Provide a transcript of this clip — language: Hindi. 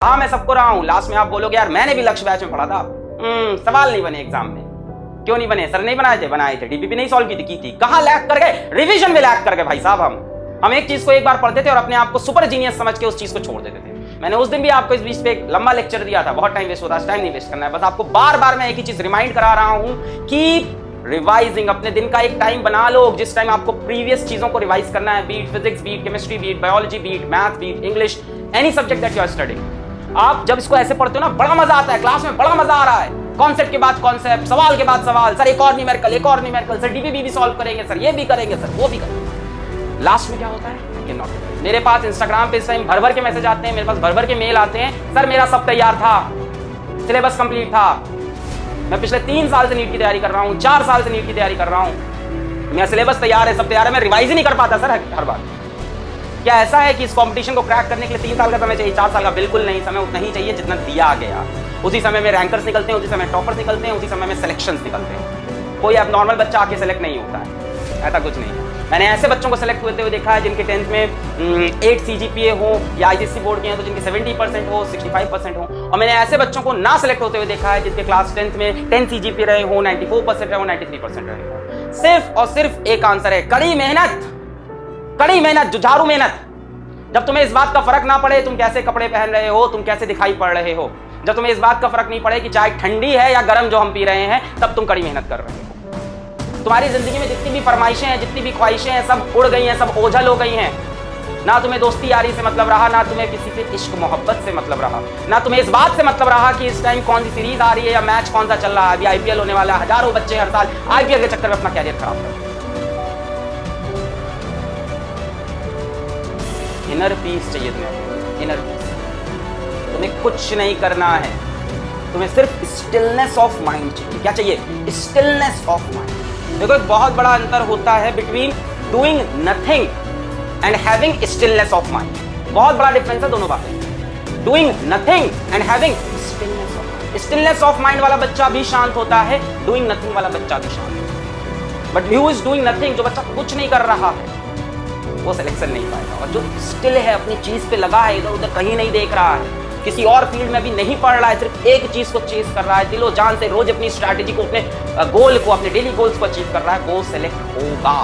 हाँ मैं सबको रहा हूँ, लास्ट में आप बोलोगे यार मैंने भी लक्ष्य बैच में पढ़ा था। सवाल नहीं बने एग्जाम में। क्यों नहीं बने सर? नहीं बनाए थे डीपीपी नहीं सॉल्व की थी। कहाँ लैग कर गए? रिवीजन में लैग कर गए भाई साहब। हम एक चीज को एक बार पढ़ते थे और अपने आप को सुपर जीनियस समझ के उस चीज को छोड़ देते थे। मैंने उस दिन भी आपको इस बीच पे एक लंबा लेक्चर दिया था, बहुत टाइम वेस्ट होता है, टाइम नहीं वेस्ट करना है। बस आपको बार बार मैं एक ही चीज रिमाइंड करा रहा हूं कि रिवाइजिंग, अपने दिन का एक टाइम बना लो जिस टाइम आपको प्रीवियस चीजों को रिवाइज करना है। Beat physics, beat chemistry, beat biology, beat math, beat English, any subject that you are studying. आप जब इसको ऐसे पढ़ते हो ना, बड़ा मजा आता है, क्लास में बड़ा मजा आ रहा है। कॉन्सेप्ट के बाद कॉन्सेप्ट, सवाल के बाद सवाल, सर एक और न्यूमेरिकल, सर डीपीपी भी सॉल्व करेंगे, सर ये भी करेंगे, सर वो भी करेंगे। लास्ट में क्या होता है? मेरे पास इंस्टाग्राम पे इस टाइम भर भर के मैसेज आते हैं, मेरे पास भर भर के मेल आते हैं, सर मेरा सब तैयार था, सिलेबस कंप्लीट था, मैं पिछले 3 साल से नीट की तैयारी कर रहा हूँ, 4 साल से नीट की तैयारी कर रहा हूँ, मेरा सिलेबस तैयार है, सब तैयार है, मैं रिवाइज ही नहीं कर पाता सर हर बार। क्या ऐसा है कि इस कंपटीशन को क्रैक करने के लिए 3 साल का समय चाहिए, 4 साल का? बिल्कुल नहीं, समय उतना ही चाहिए जितना दिया गया। उसी समय में रैंकर्स निकलते हैं, उसी समय टॉपर्स निकलते हैं, उसी समय में सिलेक्शंस निकलते हैं। कोई अब नॉर्मल बच्चा आके सेलेक्ट नहीं होता है, ऐसा कुछ नहीं है। मैंने ऐसे बच्चों को सेलेक्ट होते हुए देखा है जिनके 10th में 8 CGPA हो, या ICSE बोर्ड के हैं तो जिनके 70% हो, 65% हो। और मैंने ऐसे बच्चों को ना सेलेक्ट होते हुए देखा है जिनके क्लास 10th में 10 CGPA रहे हो, 94% रहे हो, 93% रहे हो। सिर्फ और सिर्फ एक आंसर है, कड़ी मेहनत, जुझारू मेहनत। जब तुम्हें इस बात का फर्क ना पड़े तुम कैसे कपड़े पहन रहे हो, तुम कैसे दिखाई पड़ रहे हो, जब तुम्हें इस बात का फर्क नहीं पड़े कि चाय ठंडी है या गर्म जो हम पी रहे हैं, तब तुम कड़ी मेहनत कर रहे हो। तुम्हारी जिंदगी में जितनी भी फरमाइशें हैं, जितनी भी ख्वाहिशें हैं, सब उड़ गई हैं, सब ओझल हो गई हैं। ना तुम्हें दोस्ती यारी से मतलब रहा, ना तुम्हें किसी से इश्क मोहब्बत से मतलब रहा, ना तुम्हें इस बात से मतलब रहा कि इस टाइम कौन सी सीरीज आ रही है या मैच कौन सा चल रहा है। अभी IPL होने वाला है, हजारों बच्चे हर साल IPL के चक्कर में अपना कैरियर खराब करते हैं। इनर पीस चाहिए तुम्हें, इनर पीस। तुम्हें कुछ नहीं करना है, तुम्हें सिर्फ स्टिलनेस ऑफ माइंड चाहिए। क्या चाहिए? Stillness of mind. देखो एक बहुत बड़ा अंतर होता है between doing nothing and having stillness of mind. बहुत बड़ा डिफरेंस है दोनों बातें। Doing nothing and having stillness of mind. Stillness of mind वाला बच्चा भी शांत होता है, डूइंग नथिंग वाला बच्चा भी शांत होता है। But who is doing nothing, जो बच्चा कुछ नहीं कर रहा है, वो सिलेक्शन नहीं पाएगा। और जो स्टिल है, अपनी चीज पे लगा है, इधर उधर कहीं नहीं देख रहा है, किसी और फील्ड में भी नहीं पढ़ रहा है, सिर्फ एक चीज को चेस कर रहा है, दिलो जान से रोज अपनी स्ट्रैटेजी को, अपने गोल को, अपने डेली गोल्स को अचीव कर रहा है, वो सिलेक्ट होगा।